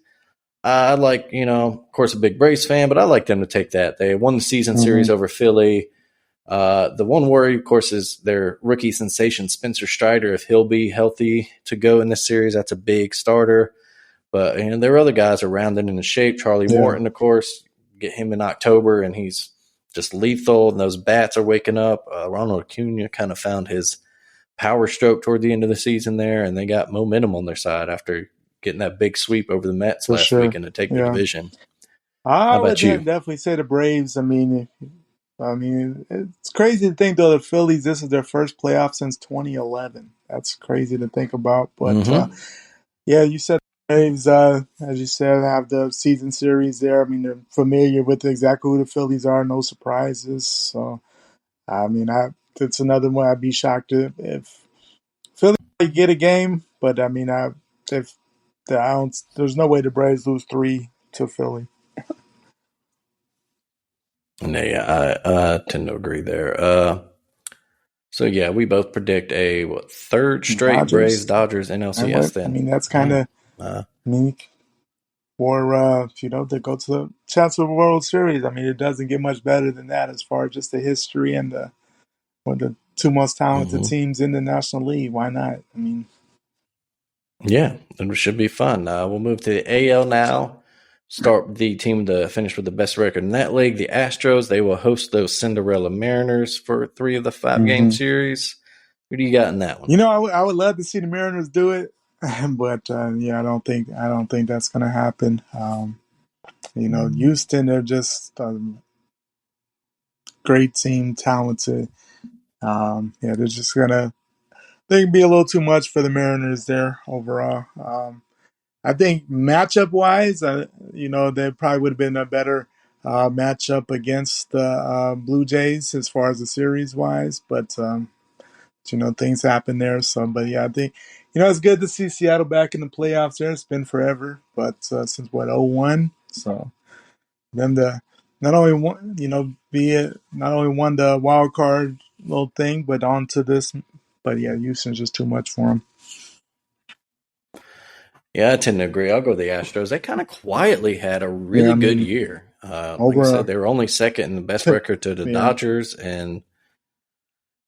I like, of course, a big Braves fan, but I like them to take that. They won the season series over Philly. The one worry, of course, is their rookie sensation, Spencer Strider. If he'll be healthy to go in this series, that's a big starter. But there are other guys around it in the shape. Charlie Morton, of course, get him in October, and he's just lethal, and those bats are waking up. Ronald Acuna kind of found his power stroke toward the end of the season there, and they got momentum on their side after getting that big sweep over the Mets last week and to take the division. I How would about you? definitely say the Braves. It's crazy to think though the Phillies. This is their first playoff since 2011. That's crazy to think about. But yeah, you said the Braves. As you said, have the season series there. I mean, they're familiar with exactly who the Phillies are. No surprises. So it's another one. I'd be shocked if Philly get a game. But if there's no way the Braves lose 3 to Philly. No, yeah, I tend to agree there. So yeah, we both predict a third straight Braves Dodgers. Dodgers NLCS. That's kind Yeah. of. Or to go to the Chancellor World Series. I mean, it doesn't get much better than that as far as just the history and the two most talented teams in the National League. Why not? I mean, yeah, it should be fun. We'll move to the AL now. Start the team to finish with the best record in that league, the Astros. They will host those Cinderella Mariners for 3 of the 5-game series. Who do you got in that one? I would love to see the Mariners do it, but I don't think that's going to happen. Houston, they're just a great team, talented. They're just gonna. They can be a little too much for the Mariners there overall. I think matchup wise, they probably would have been a better matchup against the Blue Jays as far as the series wise, but things happen there. So, but yeah, I think it's good to see Seattle back in the playoffs. There, it's been forever, but since what 01, so them to not only not only won the wild card little thing, but on to this. But yeah, Houston's just too much for them. Yeah, I tend to agree. I'll go with the Astros. They kind of quietly had a really good year. Like I said, they were only second in the best record to the Dodgers, and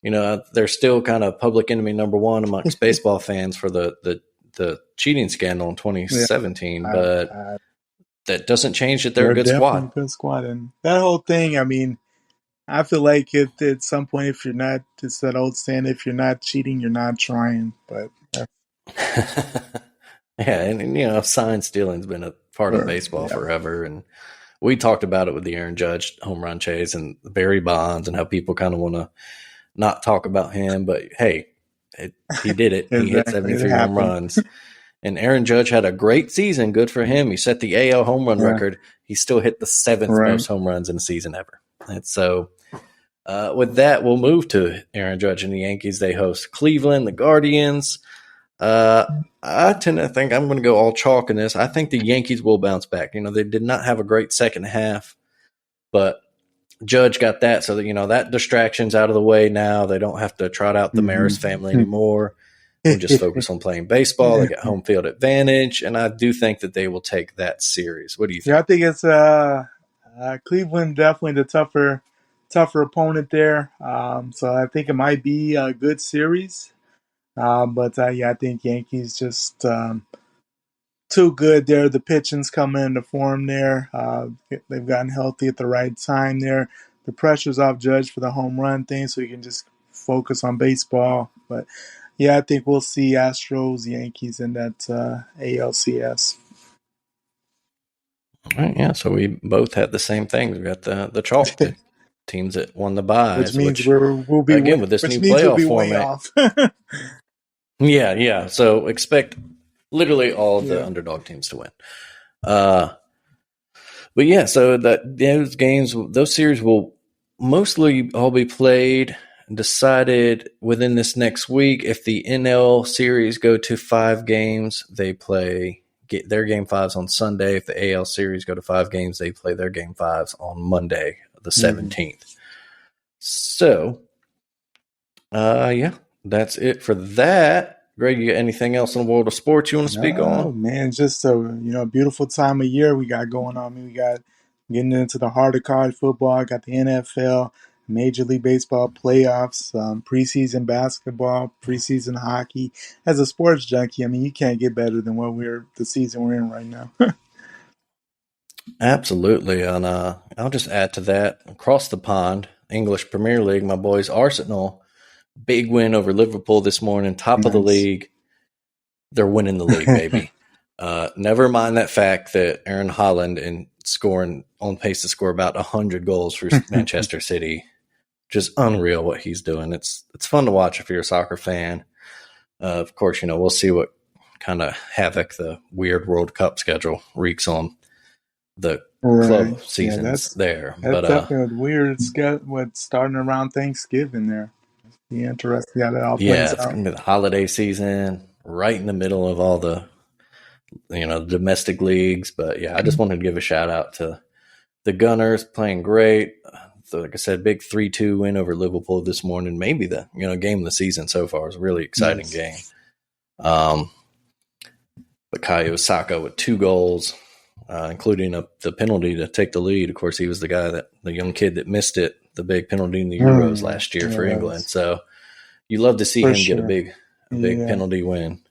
they're still kind of public enemy number one amongst baseball fans for the cheating scandal in 2017. But that doesn't change that they're a good squad. A good squad, and that whole thing. I mean, I feel like at some point, if you're not, it's that old saying: if you're not cheating, you're not trying. But yeah, and sign stealing's been a part of baseball forever, and we talked about it with the Aaron Judge home run chase and Barry Bonds and how people kind of want to not talk about him, but hey, he did it. He hit 73 home runs. And Aaron Judge had a great season. Good for him. He set the AL home run record. He still hit the 7th most home runs in a season ever. And so with that, we'll move to Aaron Judge and the Yankees. They host Cleveland, the Guardians. I tend to think I'm going to go all chalk in this. I think the Yankees will bounce back. They did not have a great second half, but Judge got that. So that, that distraction's out of the way now. They don't have to trot out the Maris family anymore. We'll just focus on playing baseball. They get home field advantage, and I do think that they will take that series. What do you think? Yeah, I think it's Cleveland definitely the tougher opponent there. So I think it might be a good series. But I think Yankees just too good there. The pitching's coming into form there. They've gotten healthy at the right time there. The pressure's off Judge for the home run thing, so you can just focus on baseball. But yeah, I think we'll see Astros, Yankees in that ALCS. All right, yeah. So we both had the same thing. We got the chalk, the teams that won the buys, which we'll be again with this new playoff format. Yeah. So expect literally all of the underdog teams to win. But yeah, so those series will mostly all be played and decided within this next week. If the NL series go to 5 games, they get their game 5s on Sunday. If the AL series go to 5 games, they play their game 5s on Monday, the 17th. So, that's it for that. Greg, you got anything else in the world of sports you want to speak on? Oh man, just a beautiful time of year we got going on. I mean, we got getting into the heart of college football. Got the NFL, Major League Baseball playoffs, preseason basketball, preseason hockey. As a sports junkie, I mean, you can't get better than the season we're in right now. Absolutely, and I'll just add to that. Across the pond, English Premier League, my boys Arsenal, big win over Liverpool this morning, top of the league. They're winning the league, baby. Never mind that fact that Aaron Holland is scoring on pace to score about 100 goals for Manchester City. Just unreal what he's doing. It's fun to watch if you're a soccer fan. Of course, we'll see what kind of havoc the weird World Cup schedule wreaks on the club seasons there. That's definitely weird. What's starting around Thanksgiving there. Be interesting how that all plays out. It's going to be the holiday season, right in the middle of all the domestic leagues. But yeah, I just wanted to give a shout out to the Gunners playing great. So, like I said, big 3-2 win over Liverpool this morning. Maybe the game of the season so far. It's a really exciting game. Bukayo Saka with 2 goals, including the penalty to take the lead. Of course, he was the young kid that missed it, the big penalty in the Euros last year for England. So you love to see him get a big penalty win.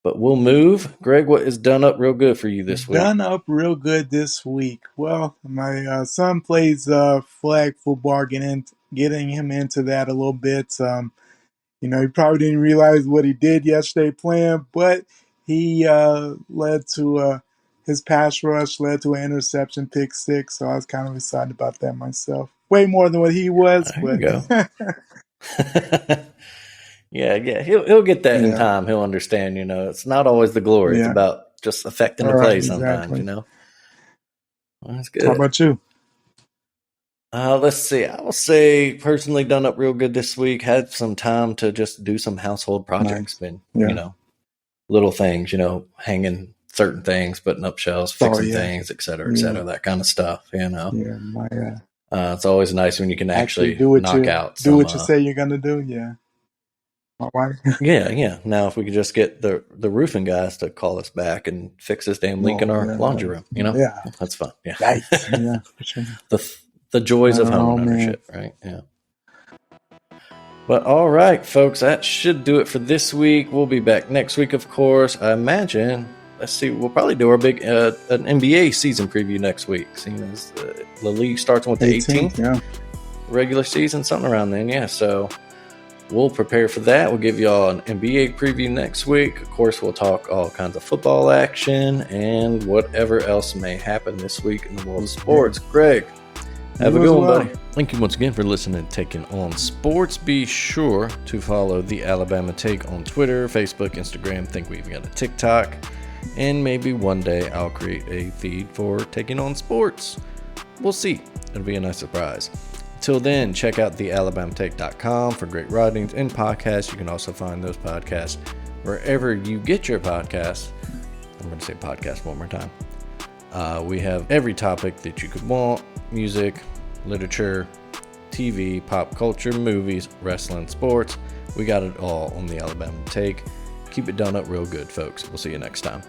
But we'll move. Greg, what is done up real good for you this week? Done up real good this week. Well, my son plays flag football, getting him into that a little bit. He probably didn't realize what he did yesterday playing, but he led to his pass rush, led to an interception, pick 6. So I was kind of excited about that myself. Way more than what he was. There you go. Yeah, he'll get that in time. He'll understand, it's not always the glory. It's about just affecting the play sometimes, Well, that's good. How about you? Let's see. I will say personally done up real good this week. Had some time to just do some household projects. Been, little things, hanging certain things, putting up shelves, fixing things, et cetera, that kind of stuff, Yeah, it's always nice when you can actually do what do what you say you're going to do, My wife. Yeah. Now, if we could just get the roofing guys to call us back and fix this damn leak in our laundry room, Yeah. That's fun. Yeah. Yikes. Yeah, for sure. The joys of home ownership, right? Yeah. But all right, folks, that should do it for this week. We'll be back next week, of course. I imagine, let's see, we'll probably do our big an NBA season preview next week. Seeing as the league starts on the 18th. Regular season, something around then, So we'll prepare for that. We'll give y'all an NBA preview next week. Of course, we'll talk all kinds of football action and whatever else may happen this week in the world of sports. Greg, have a good one, buddy. Thank you once again for listening to Taking on Sports. Be sure to follow the Alabama Take on Twitter, Facebook, Instagram. I think we've got a TikTok. And maybe one day I'll create a feed for Taking on Sports. We'll see. It'll be a nice surprise. Till then, check out thealabamatake.com for great writings and podcasts. You can also find those podcasts wherever you get your podcasts. I'm going to say podcast one more time. We have every topic that you could want: music, literature, TV, pop culture, movies, wrestling, sports. We got it all on the Alabama Take. Keep it done up real good, folks. We'll see you next time.